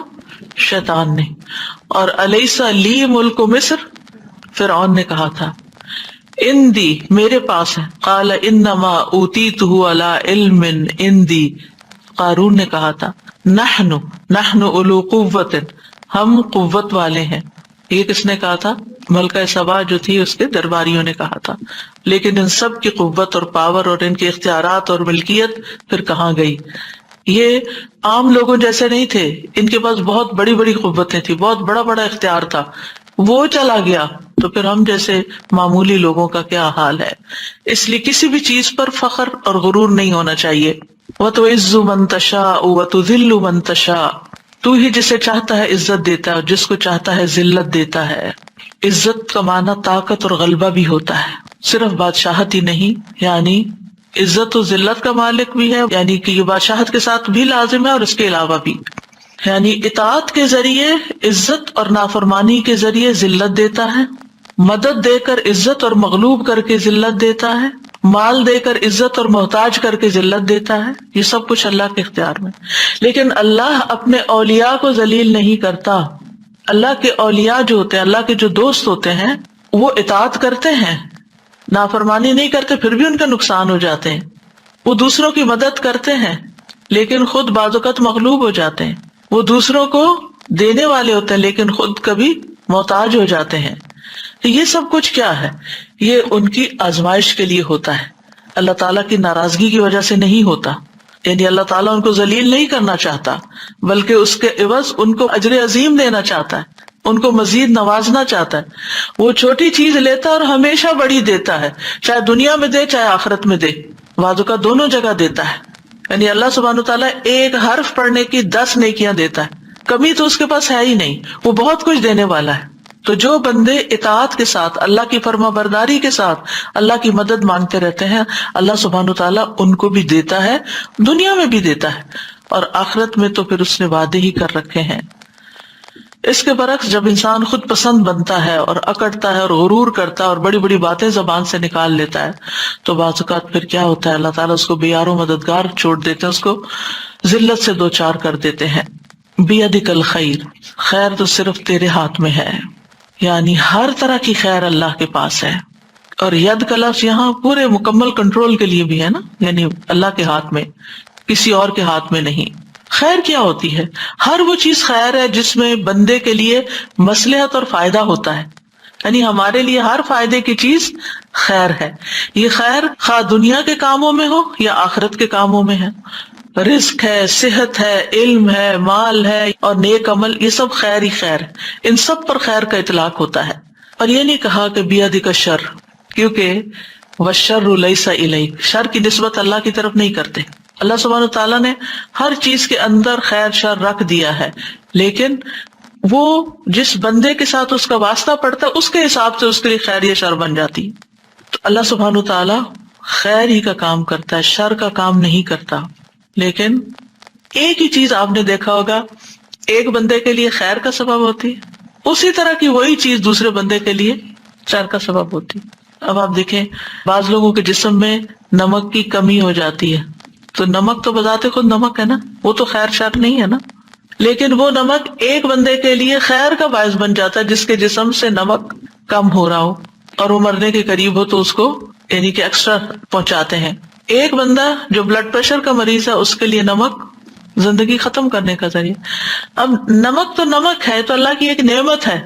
شیطان نے، اور الیس لی ملک مصر فرعون نے کہا تھا۔ اندی میرے پاس ہے، قال انما اوتیتہ علی علم اندی، قارون نے کہا تھا۔ نحن اولو قوت، ہم قوت والے ہیں، یہ کس نے کہا تھا؟ ملکہ سبا جو تھی اس کے درباریوں نے کہا تھا۔ لیکن ان سب کی قوت اور پاور اور ان کے اختیارات اور ملکیت پھر کہاں گئی؟ یہ عام لوگوں جیسے نہیں تھے، ان کے پاس بہت بڑی بڑی قوتیں تھی، بہت بڑا بڑا اختیار تھا، وہ چلا گیا تو پھر ہم جیسے معمولی لوگوں کا کیا حال ہے۔ اس لیے کسی بھی چیز پر فخر اور غرور نہیں ہونا چاہیے۔ وَتُعِزُّ مَن تَشَاءُ وَتُذِلُّ مَن تَشَاءُ، تو ہی جسے چاہتا ہے عزت دیتا ہے اور جس کو چاہتا ہے ذلت دیتا ہے۔ عزت کا معنی طاقت اور غلبہ بھی ہوتا ہے، صرف بادشاہت ہی نہیں، یعنی عزت و ذلت کا مالک بھی ہے، یعنی کہ یہ بادشاہت کے ساتھ بھی لازم ہے اور اس کے علاوہ بھی، یعنی اطاعت کے ذریعے عزت اور نافرمانی کے ذریعے ذلت دیتا ہے، مدد دے کر عزت اور مغلوب کر کے ذلت دیتا ہے، مال دے کر عزت اور محتاج کر کے ذلت دیتا ہے، یہ سب کچھ اللہ کے اختیار میں۔ لیکن اللہ اپنے اولیاء کو ذلیل نہیں کرتا۔ اللہ کے اولیاء جو ہوتے ہیں، اللہ کے جو دوست ہوتے ہیں، وہ اطاعت کرتے ہیں، نافرمانی نہیں کرتے، پھر بھی ان کا نقصان ہو جاتے ہیں۔ وہ دوسروں کی مدد کرتے ہیں لیکن خود بعض اوقات مغلوب ہو جاتے ہیں۔ وہ دوسروں کو دینے والے ہوتے ہیں لیکن خود کبھی محتاج ہو جاتے ہیں۔ یہ سب کچھ کیا ہے؟ یہ ان کی آزمائش کے لیے ہوتا ہے، اللہ تعالیٰ کی ناراضگی کی وجہ سے نہیں ہوتا۔ یعنی اللہ تعالیٰ ان کو ذلیل نہیں کرنا چاہتا، بلکہ اس کے عوض ان کو اجر عظیم دینا چاہتا ہے، ان کو مزید نوازنا چاہتا ہے۔ وہ چھوٹی چیز لیتا ہے اور ہمیشہ بڑی دیتا ہے، چاہے دنیا میں دے چاہے آخرت میں دے، بعض اوقات دونوں جگہ دیتا ہے۔ یعنی اللہ سبحانہ تعالیٰ ایک حرف پڑھنے کی 10 نیکیاں دیتا ہے، کمی تو اس کے پاس ہے ہی نہیں، وہ بہت کچھ دینے والا ہے۔ تو جو بندے اطاعت کے ساتھ، اللہ کی فرما برداری کے ساتھ اللہ کی مدد مانگتے رہتے ہیں، اللہ سبحانہ تعالیٰ ان کو بھی دیتا ہے، دنیا میں بھی دیتا ہے، اور آخرت میں تو پھر اس نے وعدے ہی کر رکھے ہیں۔ اس کے برعکس جب انسان خود پسند بنتا ہے اور اکڑتا ہے اور غرور کرتا ہے اور بڑی بڑی باتیں زبان سے نکال لیتا ہے تو بعض اوقات پھر کیا ہوتا ہے، اللہ تعالیٰ اس کو بے یار و مددگار چھوڑ دیتے ہیں، اس کو ذلت سے دوچار کر دیتے ہیں۔ بیدک الخیر، خیر تو صرف تیرے ہاتھ میں ہے، یعنی ہر طرح کی خیر اللہ کے پاس ہے۔ اور ید کا لفظ یہاں پورے مکمل کنٹرول کے لیے بھی ہے نا، یعنی اللہ کے ہاتھ میں، کسی اور کے ہاتھ میں نہیں۔ خیر کیا ہوتی ہے؟ ہر وہ چیز خیر ہے جس میں بندے کے لیے مصلحت اور فائدہ ہوتا ہے، یعنی ہمارے لیے ہر فائدے کی چیز خیر ہے۔ یہ خیر خواہ دنیا کے کاموں میں ہو یا آخرت کے کاموں میں ہے، رزق ہے، صحت ہے، علم ہے، مال ہے اور نیک عمل، یہ سب خیر ہی خیر ہے، ان سب پر خیر کا اطلاق ہوتا ہے۔ اور یہ نہیں کہا کہ بیدک الشر، کیونکہ والشر لیس الیک، شر کی نسبت اللہ کی طرف نہیں کرتے۔ اللہ سبحانہ تعالیٰ نے ہر چیز کے اندر خیر شر رکھ دیا ہے، لیکن وہ جس بندے کے ساتھ اس کا واسطہ پڑتا ہے اس کے حساب سے اس کے لیے خیر یا شر بن جاتی ہے۔ تو اللہ سبحانہ تعالیٰ خیر ہی کا کام کرتا ہے، شر کا کام نہیں کرتا. لیکن ایک ہی چیز آپ نے دیکھا ہوگا، ایک بندے کے لیے خیر کا سبب ہوتی ہے، اسی طرح کی وہی چیز دوسرے بندے کے لیے شر کا سبب ہوتی. اب آپ دیکھیں بعض لوگوں کے جسم میں نمک کی کمی ہو جاتی ہے، تو نمک تو بذات خود نمک ہے نا، وہ تو خیر شر نہیں ہے نا، لیکن وہ نمک ایک بندے کے لیے خیر کا باعث بن جاتا ہے جس کے جسم سے نمک کم ہو رہا ہو اور وہ مرنے کے قریب ہو تو اس کو یعنی کہ ایکسٹرا پہنچاتے ہیں. ایک بندہ جو بلڈ پریشر کا مریض ہے اس کے لیے نمک زندگی ختم کرنے کا ذریعہ. اب نمک تو نمک ہے، تو اللہ کی ایک نعمت ہے،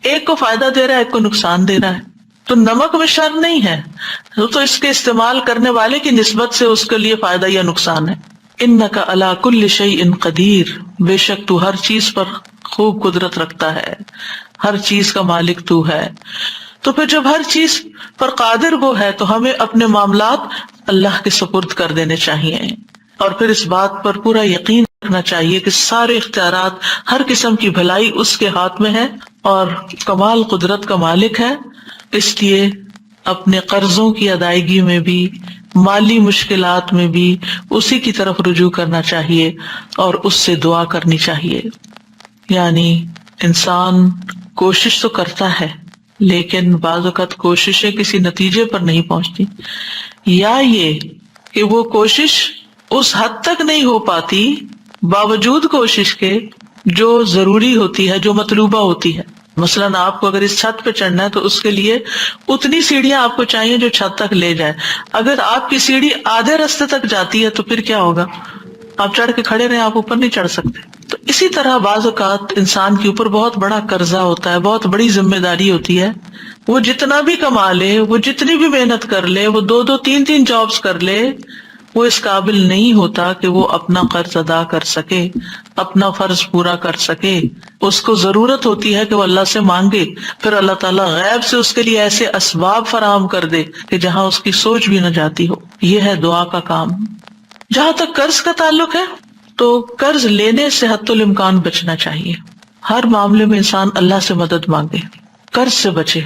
ایک کو فائدہ دے رہا ہے ایک کو نقصان دے رہا ہے، تو نمک میں شر نہیں ہے، تو اس کے استعمال کرنے والے کی نسبت سے اس کے لیے فائدہ یا نقصان ہے. انک علی کل شیء قدیر، بے شک تو ہر چیز پر خوب قدرت رکھتا ہے، ہر چیز کا مالک تو ہے. تو پھر جب ہر چیز پر قادر وہ ہے تو ہمیں اپنے معاملات اللہ کے سپرد کر دینے چاہیے، اور پھر اس بات پر پورا یقین رکھنا چاہیے کہ سارے اختیارات، ہر قسم کی بھلائی اس کے ہاتھ میں ہے اور کمال قدرت کا مالک ہے. اس لیے اپنے قرضوں کی ادائیگی میں بھی، مالی مشکلات میں بھی اسی کی طرف رجوع کرنا چاہیے اور اس سے دعا کرنی چاہیے. یعنی انسان کوشش تو کرتا ہے لیکن بعض اوقات کوششیں کسی نتیجے پر نہیں پہنچتی، یا یہ کہ وہ کوشش اس حد تک نہیں ہو پاتی باوجود کوشش کے جو ضروری ہوتی ہے، جو مطلوبہ ہوتی ہے. مثلاً آپ کو اگر اس چھت پہ چڑھنا ہے تو اس کے لیے اتنی سیڑھیاں آپ کو چاہیے جو چھت تک لے جائے. اگر آپ کی سیڑھی آدھے راستے تک جاتی ہے تو پھر کیا ہوگا؟ آپ چڑھ کے کھڑے رہیں، آپ اوپر نہیں چڑھ سکتے. تو اسی طرح بعض اوقات انسان کے اوپر بہت بڑا قرضہ ہوتا ہے، بہت بڑی ذمہ داری ہوتی ہے. وہ جتنا بھی کما لے، وہ جتنی بھی محنت کر لے، وہ 2 3 جابز کر لے، وہ اس قابل نہیں ہوتا کہ وہ اپنا قرض ادا کر سکے، اپنا فرض پورا کر سکے. اس کو ضرورت ہوتی ہے کہ وہ اللہ سے مانگے، پھر اللہ تعالیٰ غیب سے اس کے لیے ایسے اسباب فراہم کر دے کہ جہاں اس کی سوچ بھی نہ جاتی ہو. یہ ہے دعا کا کام. جہاں تک قرض کا تعلق ہے تو قرض لینے سے حتی الامکان بچنا چاہیے. ہر معاملے میں انسان اللہ سے مدد مانگے، قرض سے بچے.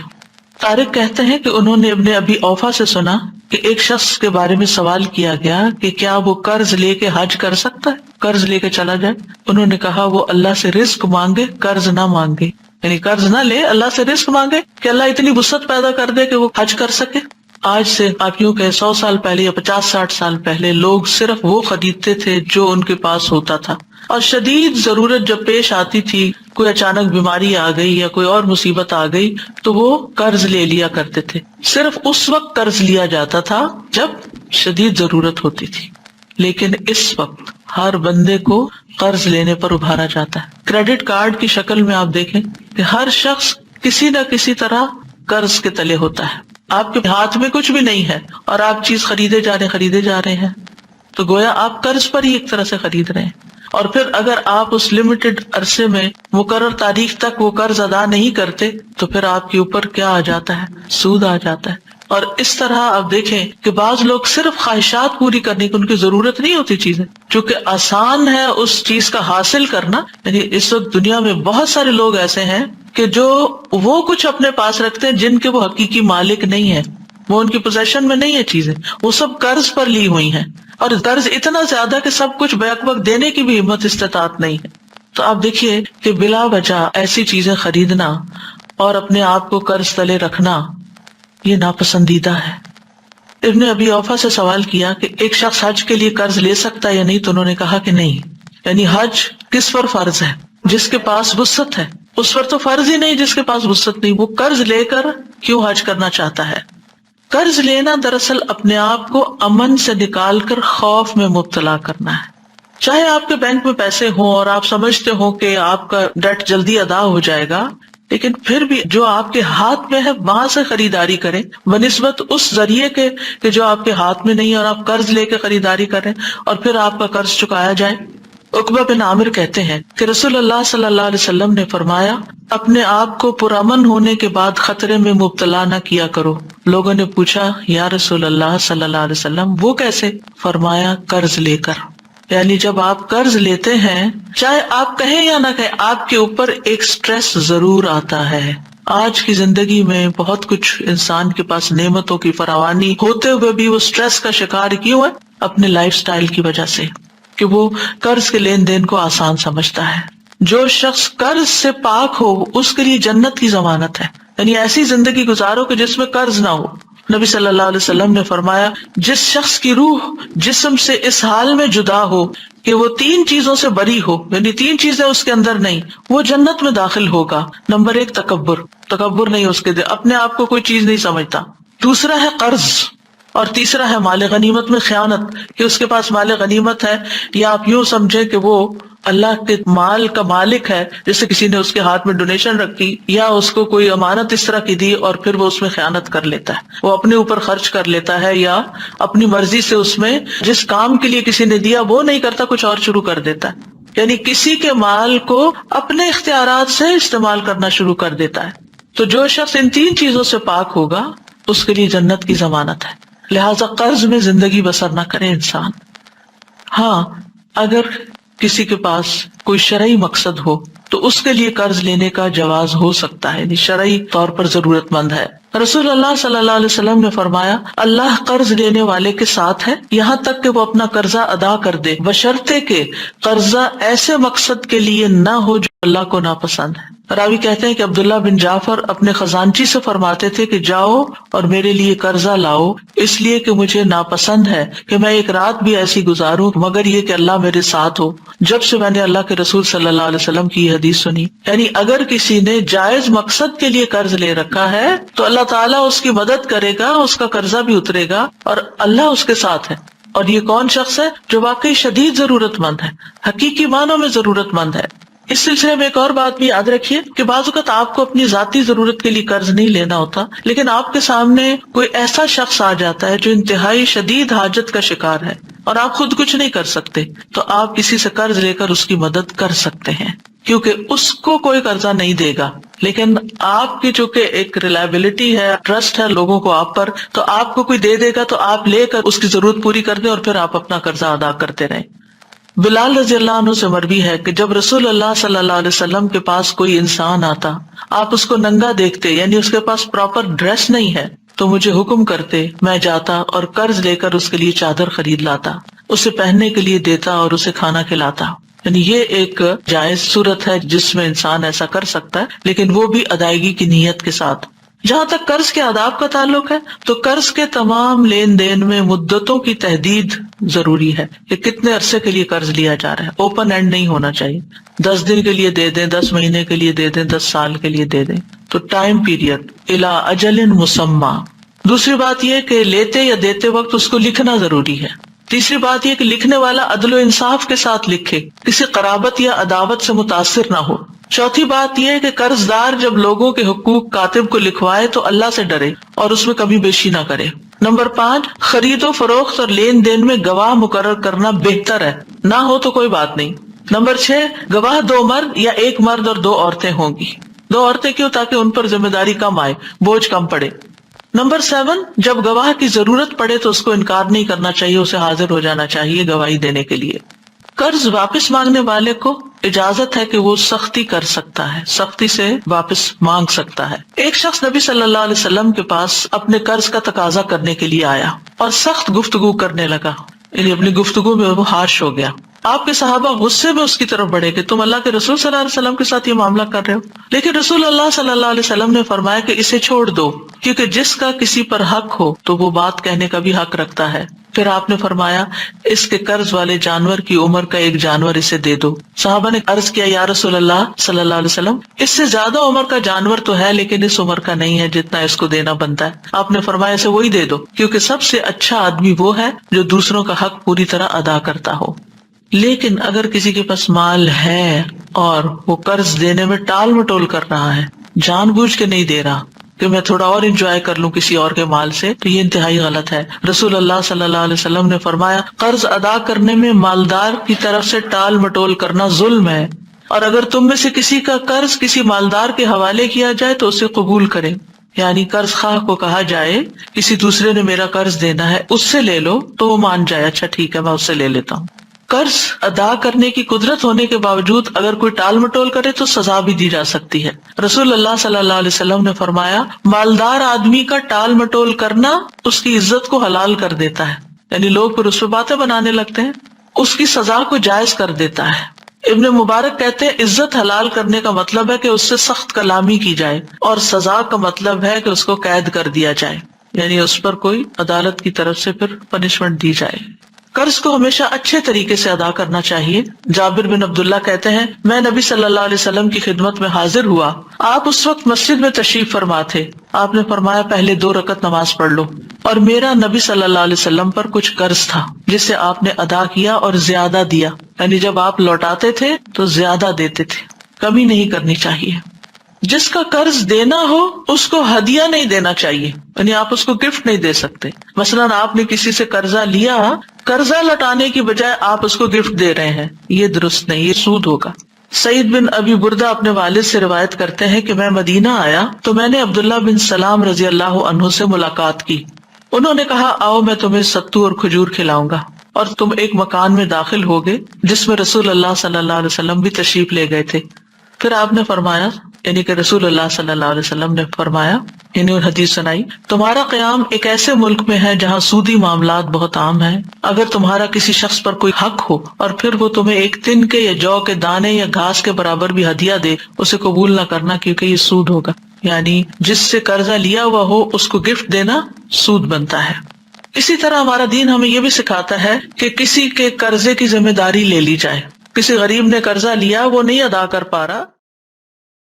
طارق کہتے ہیں کہ انہوں نے ابن ابی اوفا سے سنا کہ ایک شخص کے بارے میں سوال کیا گیا کہ کیا وہ قرض لے کے حج کر سکتا ہے، قرض لے کے چلا جائے. انہوں نے کہا وہ اللہ سے رزق مانگے، قرض نہ مانگے. یعنی قرض نہ لے، اللہ سے رزق مانگے کہ اللہ اتنی وسعت پیدا کر دے کہ وہ حج کر سکے. آج سے آپ یوں کہ 100 سال پہلے یا 50-60 سال پہلے لوگ صرف وہ خریدتے تھے جو ان کے پاس ہوتا تھا، اور شدید ضرورت جب پیش آتی تھی، کوئی اچانک بیماری آ گئی یا کوئی اور مصیبت آ گئی تو وہ قرض لے لیا کرتے تھے. صرف اس وقت قرض لیا جاتا تھا جب شدید ضرورت ہوتی تھی، لیکن اس وقت ہر بندے کو قرض لینے پر ابھارا جاتا ہے. کریڈٹ کارڈ کی شکل میں آپ دیکھیں کہ ہر شخص کسی نہ کسی طرح قرض کے تلے ہوتا ہے. آپ کے ہاتھ میں کچھ بھی نہیں ہے اور آپ چیز خریدے جا رہے ہیں تو گویا آپ قرض پر ہی ایک طرح سے خرید رہے ہیں. اور پھر اگر آپ اس لمیٹڈ عرصے میں مقرر تاریخ تک وہ قرض ادا نہیں کرتے تو پھر آپ کے اوپر کیا آ جاتا ہے؟ سود آ جاتا ہے. اور اس طرح آپ دیکھیں کہ بعض لوگ صرف خواہشات پوری کرنے کی، ان کی ضرورت نہیں ہوتی چیزیں، چونکہ آسان ہے اس چیز کا حاصل کرنا. یعنی اس وقت دنیا میں بہت سارے لوگ ایسے ہیں کہ جو وہ کچھ اپنے پاس رکھتے ہیں جن کے وہ حقیقی مالک نہیں ہیں، وہ ان کی پوزیشن میں نہیں ہے چیزیں، وہ سب قرض پر لی ہوئی ہیں، اور قرض اتنا زیادہ کہ سب کچھ بیک وقت دینے کی بھی ہمت استطاعت نہیں ہے. تو آپ دیکھیے کہ بلا وجہ ایسی چیزیں خریدنا اور اپنے آپ کو قرض تلے رکھنا یہ ناپسندیدہ ہے. ابن ابی اوفا سے سوال کیا کہ ایک شخص حج کے لیے قرض لے سکتا ہے یا نہیں، تو انہوں نے کہا کہ نہیں. یعنی حج کس پر فرض ہے؟ جس کے پاس وسعت ہے. اس پر تو فرض ہی نہیں جس کے پاس وسعت نہیں. وہ قرض لے کر کیوں حج کرنا چاہتا ہے؟ قرض لینا دراصل اپنے آپ کو امن سے نکال کر خوف میں مبتلا کرنا ہے. چاہے آپ کے بینک میں پیسے ہوں اور آپ سمجھتے ہو کہ آپ کا ڈیٹ جلدی ادا ہو جائے گا، لیکن پھر بھی جو آپ کے ہاتھ میں ہے وہاں سے خریداری کریں بنسبت اس ذریعے کے کہ جو آپ کے ہاتھ میں نہیں اور آپ قرض لے کے خریداری کریں اور پھر آپ کا قرض چکایا جائے. عقبہ بن عامر کہتے ہیں کہ رسول اللہ صلی اللہ علیہ وسلم نے فرمایا اپنے آپ کو پرامن ہونے کے بعد خطرے میں مبتلا نہ کیا کرو. لوگوں نے پوچھا یا رسول اللہ صلی اللہ علیہ وسلم وہ کیسے؟ فرمایا قرض لے کر. یعنی جب آپ قرض لیتے ہیں، چاہے آپ کہیں یا نہ کہیں، آپ کے اوپر ایک سٹریس ضرور آتا ہے. آج کی زندگی میں بہت کچھ انسان کے پاس نعمتوں کی فراوانی ہوتے ہوئے بھی وہ سٹریس کا شکار کیوں ہے؟ اپنے لائف سٹائل کی وجہ سے، کہ وہ قرض کے لین دین کو آسان سمجھتا ہے۔ جو شخص قرض سے پاک ہو اس کے لیے جنت کی ضمانت ہے، یعنی ایسی زندگی گزارو کہ جس میں قرض نہ ہو۔ نبی صلی اللہ علیہ وسلم نے فرمایا، جس شخص کی روح جسم سے اس حال میں جدا ہو کہ وہ 3 چیزوں سے بری ہو، یعنی 3 چیزیں اس کے اندر نہیں، وہ جنت میں داخل ہوگا۔ نمبر 1 تکبر نہیں اس کے دل، اپنے آپ کو کوئی چیز نہیں سمجھتا۔ دوسرا ہے قرض، اور تیسرا ہے مال غنیمت میں خیانت، کہ اس کے پاس مال غنیمت ہے، یا آپ یوں سمجھے کہ وہ اللہ کے مال کا مالک ہے، جیسے کسی نے اس کے ہاتھ میں ڈونیشن رکھی یا اس کو کوئی امانت اس طرح کی دی اور پھر وہ اس میں خیانت کر لیتا ہے، وہ اپنے اوپر خرچ کر لیتا ہے یا اپنی مرضی سے اس میں جس کام کے لیے کسی نے دیا وہ نہیں کرتا، کچھ اور شروع کر دیتا ہے، یعنی کسی کے مال کو اپنے اختیارات سے استعمال کرنا شروع کر دیتا ہے۔ تو جو شخص ان 3 چیزوں سے پاک ہوگا اس کے لیے جنت کی ضمانت ہے۔ لہذا قرض میں زندگی بسر نہ کرے انسان۔ ہاں، اگر کسی کے پاس کوئی شرعی مقصد ہو تو اس کے لیے قرض لینے کا جواز ہو سکتا ہے، یعنی شرعی طور پر ضرورت مند ہے۔ رسول اللہ صلی اللہ علیہ وسلم نے فرمایا، اللہ قرض لینے والے کے ساتھ ہے یہاں تک کہ وہ اپنا قرضہ ادا کر دے، بشرطے کہ قرضہ ایسے مقصد کے لیے نہ ہو جو اللہ کو ناپسند ہے۔ راوی کہتے ہیں کہ عبداللہ بن جعفر اپنے خزانچی سے فرماتے تھے کہ جاؤ اور میرے لیے قرضہ لاؤ، اس لیے کہ مجھے ناپسند ہے کہ میں ایک رات بھی ایسی گزاروں مگر یہ کہ اللہ میرے ساتھ ہو۔ جب سے میں نے اللہ کے رسول صلی اللہ علیہ وسلم کی یہ حدیث سنی، یعنی اگر کسی نے جائز مقصد کے لیے قرض لے رکھا ہے تو اللہ تعالیٰ اس کی مدد کرے گا، اس کا قرضہ بھی اترے گا اور اللہ اس کے ساتھ ہے۔ اور یہ کون شخص ہے؟ جو واقعی شدید ضرورت مند ہے، حقیقی معنوں میں ضرورت مند ہے۔ اس سلسلے میں ایک اور بات بھی یاد رکھیے کہ بعض اوقات آپ کو اپنی ذاتی ضرورت کے لیے قرض نہیں لینا ہوتا، لیکن آپ کے سامنے کوئی ایسا شخص آ جاتا ہے جو انتہائی شدید حاجت کا شکار ہے اور آپ خود کچھ نہیں کر سکتے، تو آپ کسی سے قرض لے کر اس کی مدد کر سکتے ہیں، کیونکہ اس کو کوئی قرضہ نہیں دے گا، لیکن آپ کی چونکہ ایک ریلائبلٹی ہے، ٹرسٹ ہے لوگوں کو آپ پر، تو آپ کو کوئی دے دے گا تو آپ لے کر اس کی ضرورت پوری کر دیں اور پھر آپ اپنا قرضہ ادا کرتے رہیں۔ بلال رضی اللہ عنہ سے مروی ہے کہ جب رسول اللہ صلی اللہ علیہ وسلم کے پاس کوئی انسان آتا، آپ اس کو ننگا دیکھتے، یعنی اس کے پاس پراپر ڈریس نہیں ہے، تو مجھے حکم کرتے، میں جاتا اور قرض لے کر اس کے لیے چادر خرید لاتا، اسے پہننے کے لیے دیتا اور اسے کھانا کھلاتا۔ یعنی یہ ایک جائز صورت ہے جس میں انسان ایسا کر سکتا ہے، لیکن وہ بھی ادائیگی کی نیت کے ساتھ۔ جہاں تک قرض کے آداب کا تعلق ہے تو قرض کے تمام لین دین میں مدتوں کی تحدید ضروری ہے کہ کتنے عرصے کے لیے قرض لیا جا رہا ہے، اوپن اینڈ نہیں ہونا چاہیے، 10 دن کے لیے دے دیں، 10 مہینے کے لیے دے دیں، 10 سال کے لیے دے دیں، تو ٹائم پیریڈ الی اجل مسمی۔ دوسری بات یہ کہ لیتے یا دیتے وقت اس کو لکھنا ضروری ہے۔ تیسری بات یہ کہ لکھنے والا عدل و انصاف کے ساتھ لکھے، کسی قرابت یا عداوت سے متاثر نہ ہو۔ چوتھی بات یہ ہے کہ قرض دار جب لوگوں کے حقوق کاتب کو لکھوائے تو اللہ سے ڈرے اور اس میں کبھی بیشی نہ کرے۔ نمبر 5، خرید و فروخت اور لین دین میں گواہ مقرر کرنا بہتر ہے، نہ ہو تو کوئی بات نہیں۔ نمبر 6، گواہ 2 مرد یا 1 مرد اور 2 عورتیں ہوں گی۔ 2 عورتیں کیوں؟ تاکہ ان پر ذمہ داری کم آئے، بوجھ کم پڑے۔ نمبر 7، جب گواہ کی ضرورت پڑے تو اس کو انکار نہیں کرنا چاہیے، اسے حاضر ہو جانا چاہیے گواہی دینے کے لیے۔ قرض واپس مانگنے والے کو اجازت ہے کہ وہ سختی کر سکتا ہے، سختی سے واپس مانگ سکتا ہے۔ ایک شخص نبی صلی اللہ علیہ وسلم کے پاس اپنے قرض کا تقاضا کرنے کے لیے آیا اور سخت گفتگو کرنے لگا، یعنی اپنی گفتگو میں وہ ہارش ہو گیا۔ آپ کے صحابہ غصے میں اس کی طرف بڑھے کہ تم اللہ کے رسول صلی اللہ علیہ وسلم کے ساتھ یہ معاملہ کر رہے ہو، لیکن رسول اللہ صلی اللہ علیہ وسلم نے فرمایا کہ اسے چھوڑ دو، کیونکہ جس کا کسی پر حق ہو تو وہ بات کہنے کا بھی حق رکھتا ہے۔ پھر آپ نے فرمایا اس کے قرض والے جانور کی عمر کا 1 جانور اسے دے دو۔ صحابہ نے عرض کیا یا رسول اللہ صلی اللہ علیہ وسلم، اس سے زیادہ عمر کا جانور تو ہے لیکن اس عمر کا نہیں ہے جتنا اس کو دینا بنتا ہے۔ آپ نے فرمایا اسے وہی دے دو، کیونکہ سب سے اچھا آدمی وہ ہے جو دوسروں کا حق پوری طرح ادا کرتا ہو۔ لیکن اگر کسی کے پاس مال ہے اور وہ قرض دینے میں ٹال مٹول کر رہا ہے، جان بوجھ کے نہیں دے رہا کہ میں تھوڑا اور انجوائے کر لوں کسی اور کے مال سے، تو یہ انتہائی غلط ہے۔ رسول اللہ صلی اللہ علیہ وسلم نے فرمایا قرض ادا کرنے میں مالدار کی طرف سے ٹال مٹول کرنا ظلم ہے، اور اگر تم میں سے کسی کا قرض کسی مالدار کے حوالے کیا جائے تو اسے قبول کرے، یعنی قرض خواہ کو کہا جائے کسی دوسرے نے میرا قرض دینا ہے، اس سے لے لو، تو وہ مان جائے اچھا ٹھیک ہے میں اس سے لے لیتا ہوں۔ قرض ادا کرنے کی قدرت ہونے کے باوجود اگر کوئی ٹال مٹول کرے تو سزا بھی دی جا سکتی ہے۔ رسول اللہ صلی اللہ علیہ وسلم نے فرمایا مالدار آدمی کا ٹال مٹول کرنا اس کی عزت کو حلال کر دیتا ہے، یعنی لوگ پھر اس پہ باتیں بنانے لگتے ہیں، اس کی سزا کو جائز کر دیتا ہے۔ ابن مبارک کہتے ہیں عزت حلال کرنے کا مطلب ہے کہ اس سے سخت کلامی کی جائے، اور سزا کا مطلب ہے کہ اس کو قید کر دیا جائے، یعنی اس پر کوئی عدالت کی طرف سے پھر پنشمنٹ دی جائے۔ قرض کو ہمیشہ اچھے طریقے سے ادا کرنا چاہیے۔ جابر بن عبداللہ کہتے ہیں میں نبی صلی اللہ علیہ وسلم کی خدمت میں حاضر ہوا، آپ اس وقت مسجد میں تشریف فرما تھے، آپ نے فرمایا پہلے 2 رکعت نماز پڑھ لو، اور میرا نبی صلی اللہ علیہ وسلم پر کچھ قرض تھا جسے آپ نے ادا کیا اور زیادہ دیا، یعنی جب آپ لوٹاتے تھے تو زیادہ دیتے تھے، کمی نہیں کرنی چاہیے۔ جس کا قرض دینا ہو اس کو ہدیہ نہیں دینا چاہیے، یعنی آپ اس کو گفٹ نہیں دے سکتے۔ مثلاً آپ نے کسی سے قرضہ لیا، قرضہ لوٹانے کی بجائے آپ اس کو گفٹ دے رہے ہیں، یہ درست نہیں، یہ سود ہوگا۔ سعید بن ابی بردہ اپنے والد سے روایت کرتے ہیں کہ میں مدینہ آیا تو میں نے عبداللہ بن سلام رضی اللہ عنہ سے ملاقات کی، انہوں نے کہا آؤ میں تمہیں ستو اور کھجور کھلاؤں گا، اور تم ایک مکان میں داخل ہو گئے جس میں رسول اللہ صلی اللہ علیہ وسلم بھی تشریف لے گئے تھے۔ پھر آپ نے فرمایا، یعنی کہ رسول اللہ صلی اللہ علیہ وسلم نے فرمایا، یعنی اور حدیث سنائی، تمہارا قیام ایک ایسے ملک میں ہے جہاں سودی معاملات بہت عام ہیں، اگر تمہارا کسی شخص پر کوئی حق ہو اور پھر وہ تمہیں ایک تن کے یا جو کے دانے یا گھاس کے برابر بھی ہدیہ دے، اسے قبول نہ کرنا کیونکہ یہ سود ہوگا، یعنی جس سے قرضہ لیا ہوا ہو اس کو گفٹ دینا سود بنتا ہے۔ اسی طرح ہمارا دین ہمیں یہ بھی سکھاتا ہے کہ کسی کے قرضے کی ذمہ داری لے لی جائے۔ کسی غریب نے قرضہ لیا، وہ نہیں ادا کر پا رہا،